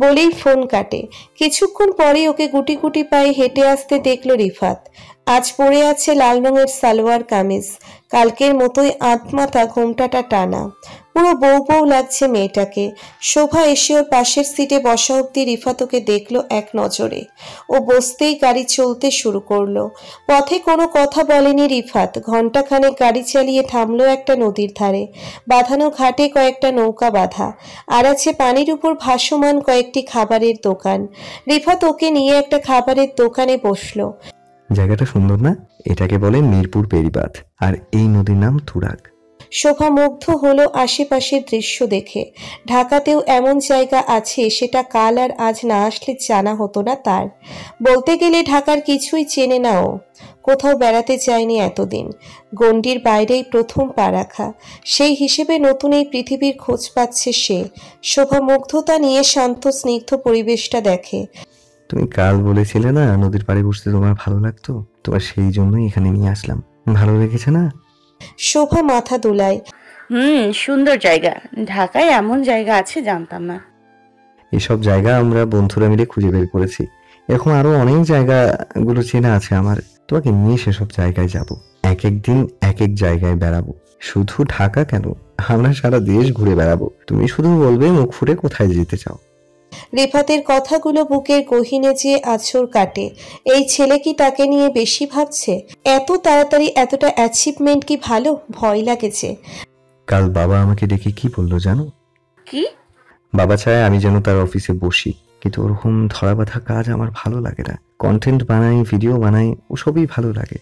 বলেই ফোন কাটে। কিছুক্ষণ পরেই ওকে গুটি গুটি পায়ে হেঁটে আসতে দেখলো রিফাত। আজ পরে আছে লাল রঙের সালোয়ার কামিজ, কালকের মতোই আধমাথা ঘোমটাটা টানা। পুরো বউ বউ লাগছে মেয়েটাকে। শোভা এসে ওর পাশের সিটে বসা অব্দি রিফাত ওকে দেখলো এক নজরে। ও বসতেই গাড়ি চলতে শুরু করলো। পথে কোনো কথা বলেনি রিফাত। ঘন্টাখানেক গাড়ি চালিয়ে থামলো একটা নদীর ধারে। বাঁধানো ঘাটে কয়েকটা নৌকা বাঁধা, আর আছে পানির উপর ভাসমান কয়েকটি খাবারের দোকান। রিফাত ওকে নিয়ে একটা খাবারের দোকানে বসলো। জায়গাটা সুন্দর না? এটাকে বলে মিরপুর বেড়িবাঁধ, আর এই নদীর নাম তুরাগ। শোভা মুগ্ধ হলো আশেপাশের দৃশ্য দেখে। ঢাকাতেও এমন জায়গা আছে, সেটা কাল আর আজ না আসলে জানা হতো না তার। বলতে গেলে ঢাকার কিছুই চেনে না ও। কোথাও বেড়াতে যায়নি এতদিন। গণ্ডির বাইরেই প্রথম পা রাখা। সেই হিসেবে নতুন এই পৃথিবীর খোঁজ পাচ্ছে সে। শোভা মুগ্ধতা নিয়ে শান্ত স্নিগ্ধ পরিবেশটা দেখে। তুমি কাল বলেছিলে না নদীর পাড়ে বসতে তোমার ভালো লাগতো, তোমার সেই জন্যই এখানে নিয়ে আসলাম। ভালো লেগেছে না? শোভা মাথা দোলায়। সুন্দর জায়গা। ঢাকায় এমন জায়গা আছে জানতাম না। এসব জায়গা আমরা বন্ধুরা মিলে খুঁজে বের করেছি। এরকম আরো অনেক জায়গাগুলো চেনা আছে আমার। তোমাকে নিয়ে সেসব জায়গায় যাব। এক এক দিন এক এক জায়গায় বেড়াবো। শুধু ঢাকা কেন, আমরা সারা দেশ ঘুরে বেড়াবো। তুমি শুধু বলবে মুখ ফুটে কোথায় যেতে চাও। রিফাতের কথাগুলো বুকের গহীনে যেয়ে আছর কাটে। এই ছেলে কি তাকে নিয়ে বেশি ভাবছে? এত তাড়াতাড়ি এতটা অ্যাচিভমেন্ট কি ভালো? ভয় লাগেছে। কাল বাবা আমাকে ডেকে কি বললো জানো? কি? বাবা চায় আমি যেন তার অফিসে বসি, কিন্তু ওরকম ধরা বাঁধা কাজ আমার ভালো লাগে না। কন্টেন্ট বানাই, ভিডিও বানাই, ওসবই ভালো লাগে।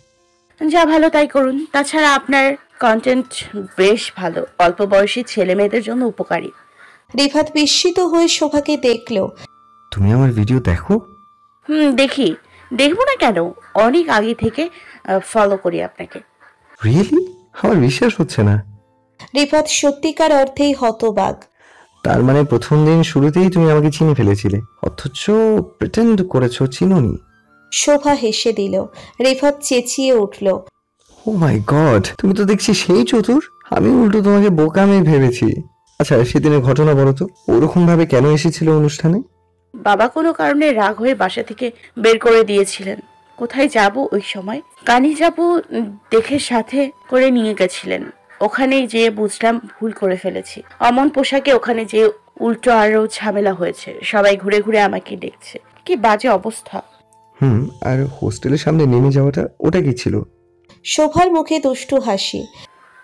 যা ভালো তাই করুন। তাছাড়া আপনার কন্টেন্ট বেশ ভালো, অল্প বয়সী ছেলে মেয়েদের জন্য উপকারী। রিফাত বিস্মিত হয়ে শোভাকে দেখলো। তুমি আমার ভিডিও দেখো? দেখি। দেখবো না কেন? অনেক আগে থেকে ফলো করি আপনাকে। রিয়েলি? আমার বিশ্বাস হচ্ছে না। রিফাত সত্যিকার অর্থেই হতবাক। তার মানে প্রথম দিন শুরুতেই তুমি আমাকে চিনে ফেলেছিলে, অথচ প্রিটেন্ড করেছো চিনোনি। শোভা হেসে দিল। রিফাত চেঁচিয়ে উঠল। ও মাই গড, তুমি তো দেখছি সেই চতুর। আমি উল্টো তোমাকে বোকামি ভেবেছি। আচ্ছা, সেদিনের ঘটনা বলো তো, ওরকম ভাবে কেন এসেছিল অনুষ্ঠানে? বাবা কোনো কারণে রাগ হয়ে বাসা থেকে বের করে দিয়েছিলেন। কোথায় যাব ওই সময়? কানি যাব দেখে সাথে করে নিয়ে গেছিলেন। ওখানেই যেয়ে বুঝলাম ভুল করে ফেলেছি। অমন পোশাকে ওখানে যে উল্টো আরো ঝামেলা হয়েছে। সবাই ঘুরে ঘুরে আমাকে দেখছে। কি বাজে অবস্থা। আর হোস্টেলের সামনে নেমে যাওয়াটা, ওটা কি ছিল? শোভার মুখে দুষ্টু হাসি।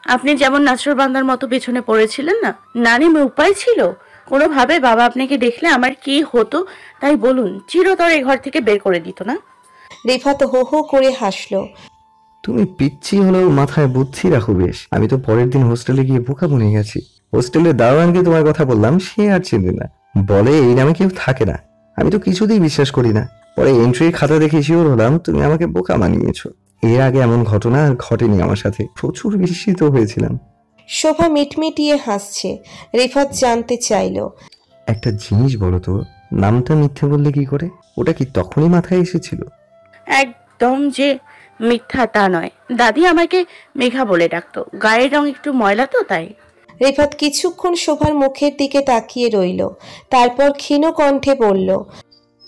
আপনি যেমন নাছোড়বান্দার মতো পেছনে পড়েছিলেন না, না নেমে উপায় ছিল? কোনোভাবে বাবা আপনাকে দেখলে আমার কি হতো তাই বলুন। চিরতরে ঘর থেকে বের করে দিত না? রিফাত হো হো করে হাসলো। তুমি পিচ্ছি হলেও মাথায় বুদ্ধি রাখো বেশ। আমি তো পরের দিন হোস্টেলে গিয়ে বোকা বনে গেছি। হোস্টেলের দারোয়ানকে তোমার কথা বললাম, সে আর চিনবে না, বলে এই নামে কেউ থাকে না। আমি তো কিছুতেই বিশ্বাস করি না। পরে এন্ট্রির খাতা দেখে শিওর হলাম তুমি আমাকে বোকা বানিয়েছো। এর আগে এমন ঘটনা আর ঘটেনি আমার সাথে। প্রচুর বিস্মিত হয়েছিলাম। শোভা মিটমিটিয়ে হাসছে। রিফাত জানতে চাইল, একটা জিনিস বলো তো, নামটা মিথ্যে বললে কি করে? ওটা কি তখনই মাথায় এসেছিল? একদম যে মিথ্যা তা নয়। দাদি আমাকে মেঘা বলে ডাকতো। গায়ের রং একটু ময়লা তো তাই। রিফাত কিছুক্ষণ শোভার মুখের দিকে তাকিয়ে রইল। তারপর ক্ষীণ কণ্ঠে বলল,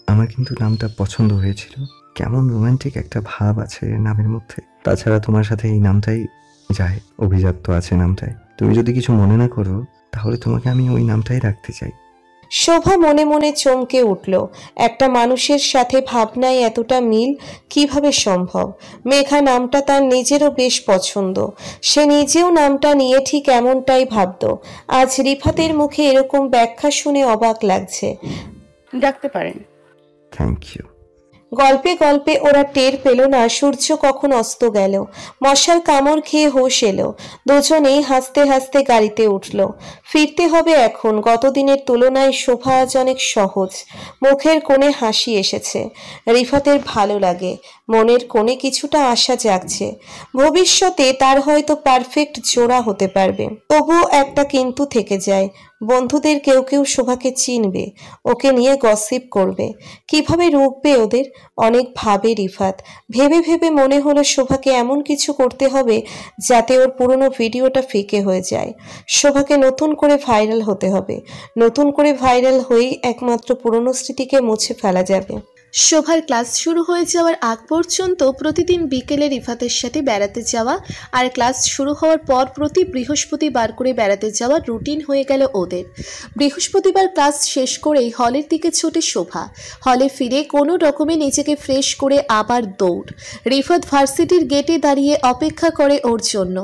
আমার কিন্তু নামটা পছন্দ হয়েছিল। কেমন রোমান্টিক একটা ভাব আছে নামের মধ্যে। তাছাড়া তোমার সাথে এই নামটাই যায়, অভিজাত্য আছে নামটায়। তুমি যদি কিছু মনে না করো, তাহলে তোমাকে আমি ওই নামটাই রাখতে চাই। শোভা মনে মনে চমকে উঠল। একটা মানুষের সাথে ভাবনায় এতটা মিল কিভাবে সম্ভব? মেঘা নামটা তার নিজেরও বেশ পছন্দ। সে নিজেও নামটা নিয়ে ঠিক এমনটাই ভাবত। আজ রিফাতের মুখে এরকম ব্যাখ্যা শুনে অবাক লাগছে। ডাকতে পারেন। Thank you. গল্পে গল্পে ওরা টের পেল না সূর্য কখন অস্ত গেল। মশার কামড় খেয়ে হোশ এলো। দুজনেই হাসতে হাসতে গাড়িতে উঠল। ফিরতে হবে এখন। গতদিনের তুলনায় শোভা আজ অনেক সহজ। মুখের কোণে হাসি এসেছে। রিফাতের ভালো লাগে। মনের কোণে কিছুটা আশা জাগছে। ভবিষ্যতে তার হয়তো পারফেক্ট জোড়া হতে পারবে। তবুও একটা কিন্তু থেকে যায়। বন্ধুদের কেউ কেউ শোভাকে চিনবে, ওকে নিয়ে গসিপ করবে। কিভাবে রুখবে ওদের? অনেক ভাবে রিফাত। ভেবে ভেবে মনে হলো শোভাকে এমন কিছু করতে হবে যাতে ওর পুরনো ভিডিওটা ফিকে হয়ে যায়। শোভাকে নতুন করে ভাইরাল হতে হবে। নতুন করে ভাইরাল হয়েই একমাত্র পুরনো স্মৃতিকে মুছে ফেলা যাবে। শোভার ক্লাস শুরু হয়ে যাওয়ার আগ পর্যন্ত প্রতিদিন বিকেলে রিফাতের সাথে বেড়াতে যাওয়া আর ক্লাস শুরু হওয়ার পর প্রতি বৃহস্পতিবার করে বেড়াতে যাওয়ার রুটিন হয়ে গেল ওদের। বৃহস্পতিবার ক্লাস শেষ করেই হলের দিকে ছুটে শোভা। হলে ফিরে কোনো রকমে নিজেকে ফ্রেশ করে আবার দৌড়। রিফাত ভার্সিটির গেটে দাঁড়িয়ে অপেক্ষা করে ওর জন্য।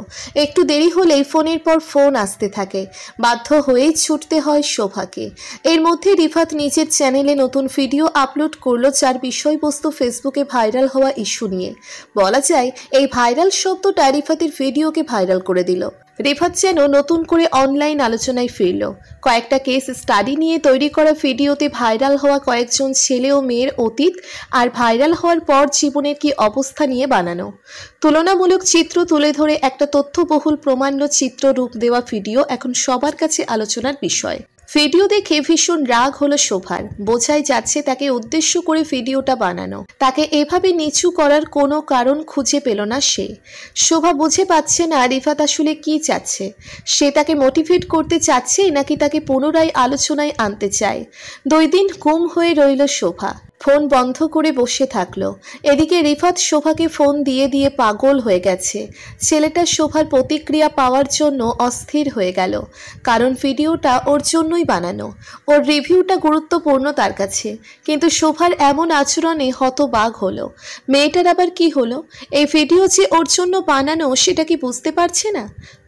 একটু দেরি হলেই ফোনের পর ফোন আসতে থাকে। বাধ্য হয়েই ছুটতে হয় শোভাকে। এর মধ্যে রিফাত নিজের চ্যানেলে নতুন ভিডিও আপলোড করলো, যার বিষয়বস্তু ফেসবুকে ভাইরাল হওয়া ইস্যু নিয়ে। বলা যায় এই ভাইরাল শব্দটা রিফাতের ভিডিওকে ভাইরাল করে দিল। রিফাত যেন নতুন করে অনলাইন আলোচনায় ফিরল। কয়েকটা কেস স্টাডি নিয়ে তৈরি করা ভিডিওতে ভাইরাল হওয়া কয়েকজন ছেলে ও মেয়ের অতীত আর ভাইরাল হওয়ার পর জীবনের কি অবস্থা নিয়ে বানানো তুলনামূলক চিত্র তুলে ধরে একটা তথ্যবহুল প্রমাণ্য চিত্র রূপ দেওয়া ভিডিও এখন সবার কাছে আলোচনার বিষয়। ভিডিও দেখে ভীষণ রাগ হলো শোভার। বোঝাই যাচ্ছে তাকে উদ্দেশ্য করে ভিডিওটা বানানো। তাকে এভাবে নিচু করার কোনো কারণ খুঁজে পেল না সে। শোভা বুঝে পাচ্ছে না রিফাত আসলে কি চাচ্ছে। সে তাকে মোটিভেট করতে চাচ্ছে নাকি তাকে পুনরায় আলোচনায় আনতে চায়। 2 দিন গুম হয়ে রইল শোভা। ফোন বন্ধ করে বসে থাকলো। এদিকে রিফাত শোভাকে ফোন দিয়ে দিয়ে পাগল হয়ে গেছে। ছেলেটা শোভার প্রতিক্রিয়া পাওয়ার জন্য অস্থির হয়ে গেল, কারণ ভিডিওটা ওর জন্যই বানানো। ওর রিভিউটা গুরুত্বপূর্ণ তার কাছে। কিন্তু শোভার এমন আচরণে হতবাক হলো। মেয়েটার আবার কি হলো? এই ভিডিও যে ওর জন্য বানানো সেটা কি বুঝতে পারছে না?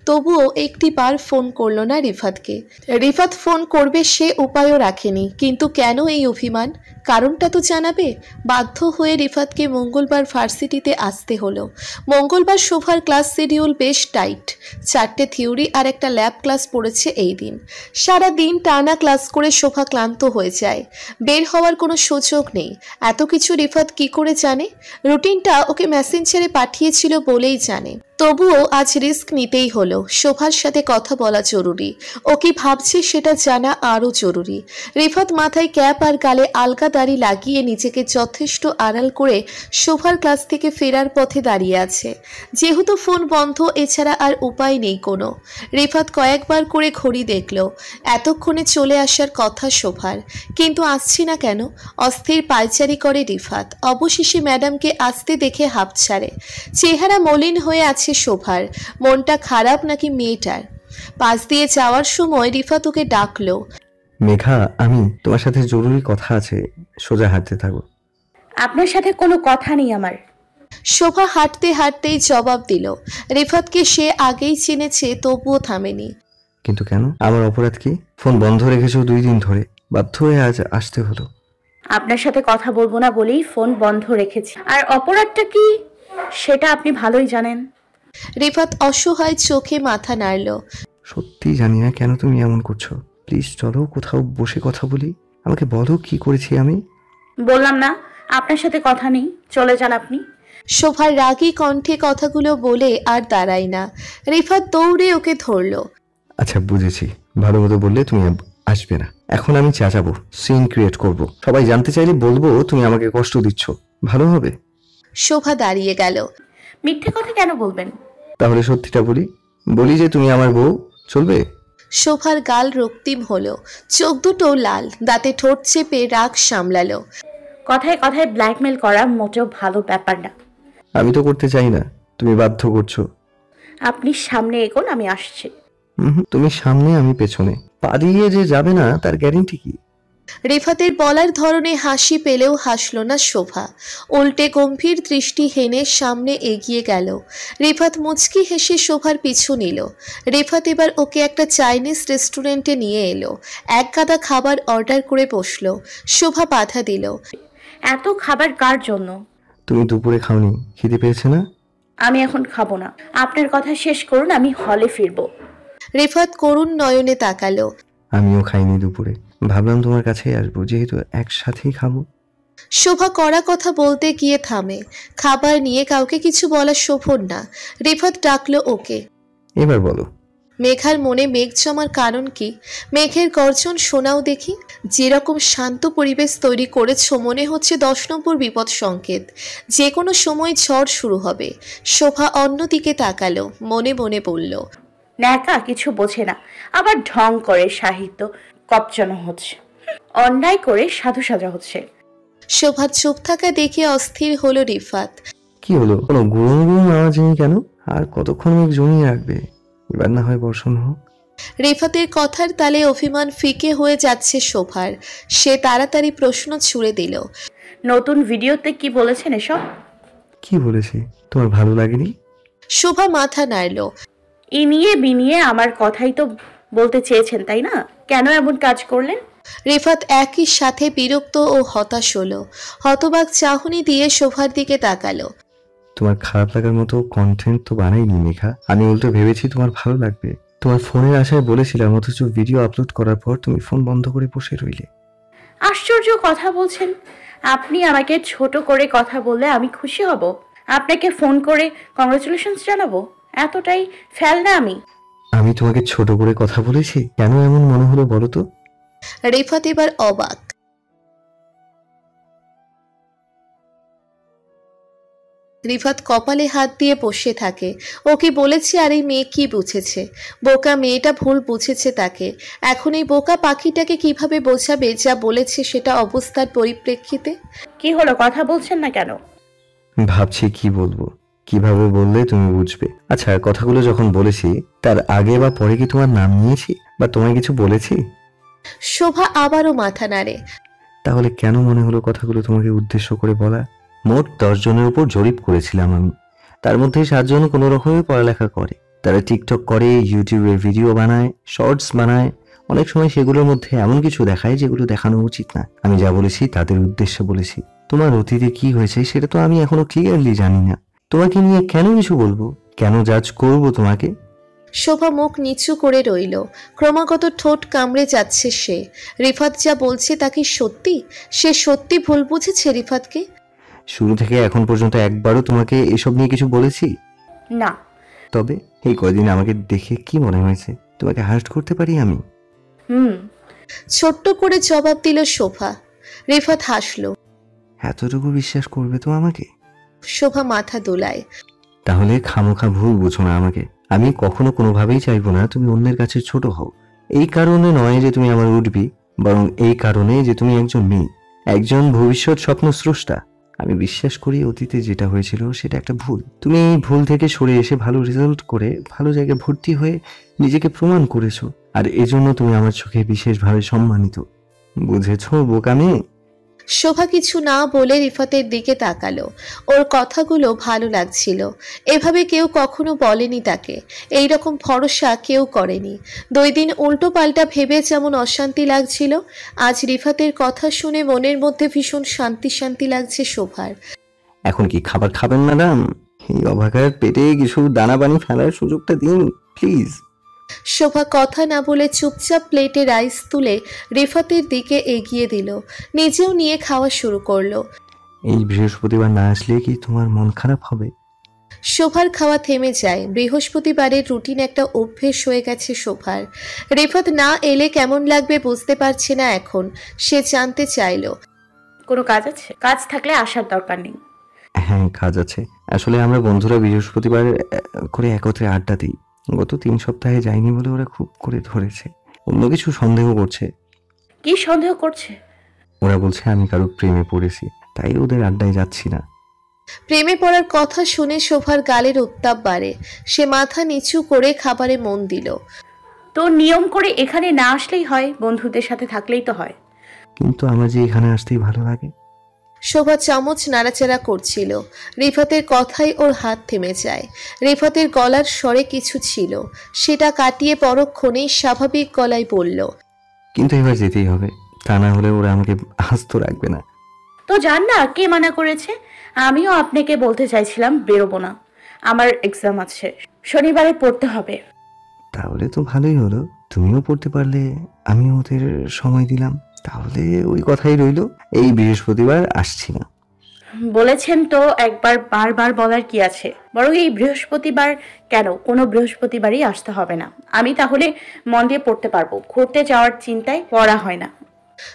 তবুও একটিবার ফোন করলো না রিফাতকে। রিফাত ফোন করবে সে উপায়ও রাখেনি, কিন্তু কেন এই অভিমান? কারণটা তো জানাবে। বাধ্য হয়ে রিফাতকে মঙ্গলবার ভার্সিটিতে আসতে হলো। মঙ্গলবার শোভার ক্লাস শিডিউল বেশ টাইট। 4টে থিওরি আর একটা ল্যাব ক্লাস পড়েছে এই দিন। সারা দিন টানা ক্লাস করে শোভা ক্লান্ত হয়ে যায়। বের হওয়ার কোনো সুযোগ নেই। এত কিছু রিফাত কি করে জানে? রুটিনটা ওকে মেসেঞ্জারে পাঠিয়েছিল বলেই জানে। তবুও আজ রিস্ক নিতেই হলো। শোভার সাথে কথা বলা জরুরি। ও কি ভাবছে সেটা জানা আরও জরুরি। রিফাত মাথায় ক্যাপ আর গালে আলগা দাড়ি লাগিয়ে নিজেকে যথেষ্ট আড়াল করে শোভার ক্লাস থেকে ফেরার পথে দাঁড়িয়ে আছে। যেহেতু ফোন বন্ধ, এছাড়া আর উপায় নেই কোনো। রিফাত কয়েকবার করে ঘড়ি দেখল। এতক্ষণে চলে আসার কথা শোভার, কিন্তু আসছে না কেন? অস্থির পায়চারি করে রিফাত। অবশেষে ম্যাডামকে আসতে দেখে হাঁপ ছাড়ে। চেহারা মলিন হয়ে আছে শোভার। মনটা খারাপ নাকি মেয়েটার? পাশ দিয়ে যাওয়ার সময় রিফাত ওকে ডাকলো। মেঘা, আমি তোমার সাথে জরুরি কথা আছে, সোজা হাঁটতে থাকো। আপনার সাথে কোনো কথা নেই আমার। শোভা হাঁটতে হাঁটতেই জবাব দিল। রিফাতকে সে আগেই চিনেছে, তবুও থামেনি। কিন্তু কেন? আমার অপরাধ কি? ফোন বন্ধ রেখেছো 2 দিন ধরে, বাধ্য হয়ে আজ আসতে হলো। আপনার সাথে কথা বলবো না বলেই ফোন বন্ধ রেখেছি। আর অপরাধটা কি সেটা আপনি ভালোই জানেন। রিফাত অসহায় চোখে মাথা নাড়ল। সত্যি জানি না কেন তুমি এমন করছো। প্লিজ চলো কোথাও বসে কথা বলি। আমাকে বলো কি করেছি আমি। বললাম না আপনার সাথে কথা নেই, চলে যান আপনি। শোভার রাগী কণ্ঠে কথাগুলো বলে আর দাঁড়ায় না। রিফাত দৌড়ে ওকে ধরল। আচ্ছা বুঝেছি, ভালো মতো বললে তুমি আসবে না। এখন আমি চেঁচাবো, সিন ক্রিয়েট করব। সবাই জানতে চাইলে বলবো তুমি আমাকে কষ্ট দিচ্ছ। ভালো হবে? শোভা দাঁড়িয়ে গেল। মিথ্যে কথা কেন বলবেন? তাহলে সত্যিটা বলি, বলি যে তুমি আমার বউ, চলবে? শোভার গাল রক্তিম হলো, চোখ দুটো লাল, দাঁতে ঠোঁট চেপে রাগ সামলালো। কথায় কথায় ব্ল্যাকমেল করা মোটেও ভালো ব্যাপার না। আমি তো করতে চাই না, তুমি বাধ্য করছো। আপনি সামনে এগোন, আমি আসছি। তুমি সামনে আমি পেছনে, পালিয়ে যে যাবে না তার গ্যারেন্টি কি? রিফাতের বলার ধরনে হাসি পেলেও হাসল না শোভা। উল্টে গম্ভীর দৃষ্টি হেনে সামনে এগিয়ে গেল। রিফাত মুচকি হেসে শোভার পিছু নিল। রিফাত এবার ওকে একটা চাইনিজ রেস্টুরেন্টে নিয়ে এলো। এক গাদা খাবার অর্ডার করে বসলো। শোভা বাধা দিল। এত খাবার কার জন্য? তুমি দুপুরে খাওনি, খিদে পেয়েছে না? আমি এখন খাবো না, আপনার কথা শেষ করুন, আমি হলে ফিরবো। রিফাত করুণ নয়নে তাকালো। আমিও খাইনি দুপুরে, ভাবলাম তোমার কাছেই আসবো, যেহেতু একসাথেই খাবো। শোভা কড়া কথা বলতে গিয়ে থামে। খাবার নিয়ে কাউকে কিছু বলা শোভন না। রিফাত ডাকলো ওকে। এবার বলো। মেঘার মনে মেঘ জমার কারণ কি? মেঘের গর্জন শোনাও দেখি। যেরকম শান্ত পরিবেশ তৈরি করেছ মনে হচ্ছে 10 নম্বর বিপদ সংকেত, যে কোনো সময় ঝড় শুরু হবে। শোভা অন্যদিকে তাকালো, মনে মনে বলল, ন্যাকা কিছু বোঝে না, আবার ঢং করে সাহিত্য কপচানো হচ্ছে, অন্যায় করে সাধু সাজা হচ্ছে। শোভা চুপ থাকা দেখে অস্থির হলো রিফাত। কি হলো? কোনো গুরুম গুরুম আওয়াজ নেই কেন? আর কতক্ষণ মেঘ জমিয়ে রাখবে? এবার না হয় বর্ষণ হোক। রিফাতের কথার তালে অভিমান ফিকে হয়ে যাচ্ছে শোভার। সে তাড়াতাড়ি প্রশ্ন ছুড়ে দিল, নতুন ভিডিওতে কি বলেছেন এসব? কি বলেছি? তোমার ভালো লাগেনি? শোভা মাথা নাড়ল। ইনিয়ে বিনিয়ে আমার কথাই তো বলতে চেয়েছেন, তাই না? কেন এমন কাজ করলেন? রিফাত একই সাথে বিরক্ত ও হতাশ হলো। হতবাক চাহনি দিয়ে শোভার দিকে তাকালো। তোমার খারাপ লাগার মতো কন্টেন্ট তো বানাইনি মেঘা। আমি উল্টো ভেবেছি তোমার ভালো লাগবে। তোমার ফোনের আশায় বলেছিলাম, অথচ ভিডিও আপলোড করার পর তুমি ফোন বন্ধ করে বসে রইলে। আশ্চর্য কথা বলছেন। আপনি আমাকে ছোট করে কথা বললে আমি খুশি হব? আপনাকে ফোন করে কংগ্রাচুলেশনস জানাবো? এতটাই ফেল না আমি? আমি তোমাকে ছোট করে কথা বলেছি? কেন এমন মনে হলো বলো তো? রিফাত এবার অবাক। রিফাত কপালে হাত দিয়ে বসে থাকে। ও কি বলেছে আর এই মেয়ে কি বুঝেছে? বোকা মেয়েটা ভুল বুঝেছে তাকে। এখন এই বোকা পাখিটাকে কিভাবে বোঝাবে যা বলেছে সেটা অবস্থার পরিপ্রেক্ষিতে? কি হলো, কথা বলছেন না কেন? ভাবছি কি বলবো, কিভাবে বললে তুমি বুঝবে। আচ্ছা, কথাগুলো যখন বলেছি তার আগে বা পরে কি তোমার নাম নিয়েছি বা তোমায় কিছু বলেছি? শোভা আবারও মাথা নাড়ে। তাহলে কেন মনে হলো কথাগুলো তোমাকে উদ্দেশ্য করে বলা? মোট 10 জনের উপর জরিপ করেছিলাম আমি। তার মধ্যে 7 জন কোনো রকমে পড়ালেখা করে। তারা টিকটক করে, ইউটিউবে ভিডিও বানায়, শর্টস বানায়। অনেক সময় সেগুলোর মধ্যে এমন কিছু দেখায় যেগুলো দেখানো উচিত না। আমি যা বলেছি তাদের উদ্দেশ্যে বলেছি। তোমার অতীতে কি হয়েছে সেটা তো আমি এখনো ক্লিয়ারলি জানি না। তোমাকে নিয়ে কেন কিছু বলবো? কেন জাজ করবো তোমাকে? শোভা মুখ নিচু করে রইল। ক্রমাগত ঠোঁট কামড়ে যাচ্ছে সে। রিফাত যা বলছে তা কি সত্যি? সে সত্যি ভুল বুঝেছে রিফাতকে? শুরু থেকে এখন পর্যন্ত একবারও তোমাকে এসব নিয়ে কিছু বলেছি না। তবে এই কয়দিন আমাকে দেখে কি মনে হয়েছে? তোমাকে হার্ট করতে পারি আমি? ছোট্ট করে জবাব দিল শোভা। রিফাত হাসল। এতটুকু বিশ্বাস করবে তো আমাকে? শোভা মাথা দোলায়। তাহলে খামোখা ভুল বুঝো না আমাকে। আমি কখনো কোনোভাবেই চাইবো না তুমি অন্যের কাছে ছোট হও। এই কারণে নয় যে তুমি আমার উঠবি, বরং এই কারণে যে তুমি একজন মেয়ে, একজন ভবিষ্যৎ স্বপ্ন স্রষ্টা। আমি বিশ্বাস করি অতীতে যেটা হয়েছিল সেটা একটা ভুল। তুমি এই ভুল থেকে সরে এসে ভালো রেজাল্ট করে ভালো জায়গায় ভর্তি হয়ে নিজেকে প্রমাণ করেছো, আর এজন্য তুমি আমার চোখে বিশেষভাবে সম্মানিত। বুঝেছো বোকা মেয়ে? শোভা কিছু না বলে রিফাতের দিকে তাকালো। ওর কথাগুলো ভালো লাগছিল। এভাবে কেউ কখনো বলেনি তাকে। এই রকম ভরসা কেউ করেনি। 2 দিন উল্টো পাল্টা ভেবে যেমন অশান্তি লাগছিল, আজ রিফাতের কথা শুনে মনের মধ্যে ভীষণ শান্তি শান্তি লাগছে শোভার। এখন কি খাবার খাবেন ম্যাডাম? এই অভাগার পেটে কিছু দানা পানি ফেলার সুযোগটা দিন প্লিজ। শোভা কথা না বলে চুপচাপ প্লেটে রাইস তুলে রিফাতের দিকে এগিয়ে দিল। নিজেও নিয়ে খাওয়া শুরু করলো। এই বৃহস্পতিবার না আসলে কি তোমার মন খারাপ হবে? শোভার খাওয়া থেমে যায়। বৃহস্পতিবারের রুটিন একটা অভ্যেস হয়ে গেছে শোভার। রিফাত না এলে কেমন লাগবে বুঝতে পারছে না এখন। সে জানতে চাইল, কোনো কাজ আছে? কাজ থাকলে আসার দরকার নেই। হ্যাঁ, কাজ আছে। আসলে আমরা বন্ধুরা বৃহস্পতিবার করে একত্রে আড্ডা দিই। গত 3 সপ্তাহে যাইনি বলে ওরা খুব করে ধরেছে। অন্য কিছু সন্দেহ করছে। কি সন্দেহ করছে? ওরা বলছে আমি কারো প্রেমে পড়েছি, তাই ওদের আড্ডায় যাচ্ছি না। প্রেমে পড়ার কথা শুনে শোভার গালের উত্তাপ বাড়ে। সে মাথা নিচু করে খাবারে মন দিল। তো নিয়ম করে এখানে না আসলেই হয়, বন্ধুদের সাথে থাকলেই তো হয়। কিন্তু আমার যে এখানে আসতেই ভালো লাগে। শোভা চামচ নাড়াচাড়া করছিল। রিফাতের কথাই ওর হাত থেমে যায়। রিফাতের গলার স্বরে কিছু ছিল, সেটা কাটিয়ে পরক্ষণেই স্বাভাবিক গলায় বলল, কিন্তু এবার যেতেই হবে, তা না হলে ওরা আমাকে আস্ত রাখবে না। তো জান না, কে মানা করেছে? আমিও আপনাকে বলতে চাইছিলাম বেরোবো না, আমার এক্সাম আছে, শনিবারে পড়তে হবে। তাহলে তো ভালোই হলো, তুমিও পড়তে পারলে, আমিও ওদের সময় দিলাম। তাহলে ওই কথাই রইলো, এই বৃহস্পতিবার আসছি না। বলেছেন তো একবার, বারবার বলার কি আছে? বরং এই বৃহস্পতিবার কেন, কোনো বৃহস্পতিবারই আসতে হবে না। আমি তাহলে মন দিয়ে পড়তে পারবো, ঘুরতে যাওয়ার চিন্তায় পড়া হয় না।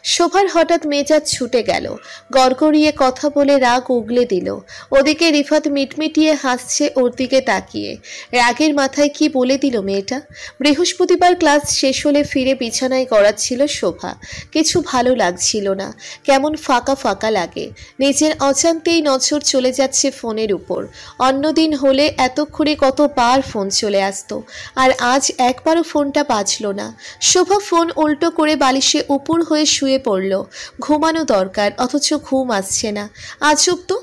শোভার হঠাৎ মেজাজ ছুটে গেল, গড়গড়িয়ে কথা বলে রাগ উগলে দিল। ওদিকে রিফাত মিটমিটিয়ে হাসছে ওর দিকে তাকিয়ে। রাগের মাথায় কি বলে দিল মেয়েটা। বৃহস্পতিবার ক্লাস শেষ হলে ফিরে বিছানায় গড়াচ্ছিল শোভা। কিছু ভালো লাগছিল না, কেমন ফাঁকা ফাঁকা লাগে। নিজের অজান্তেই নজর চলে যাচ্ছে ফোনের উপর। অন্যদিন হলে এতক্ষণে কতবার ফোন চলে আসতো, আর আজ একবারও ফোনটা বাজলো না। শোভা ফোন উল্টো করে বালিশে উপর হয়ে শুয়ে পড়ল। ঘুমানো দরকার, অথচ ঘুম আসছে না। আজব তো,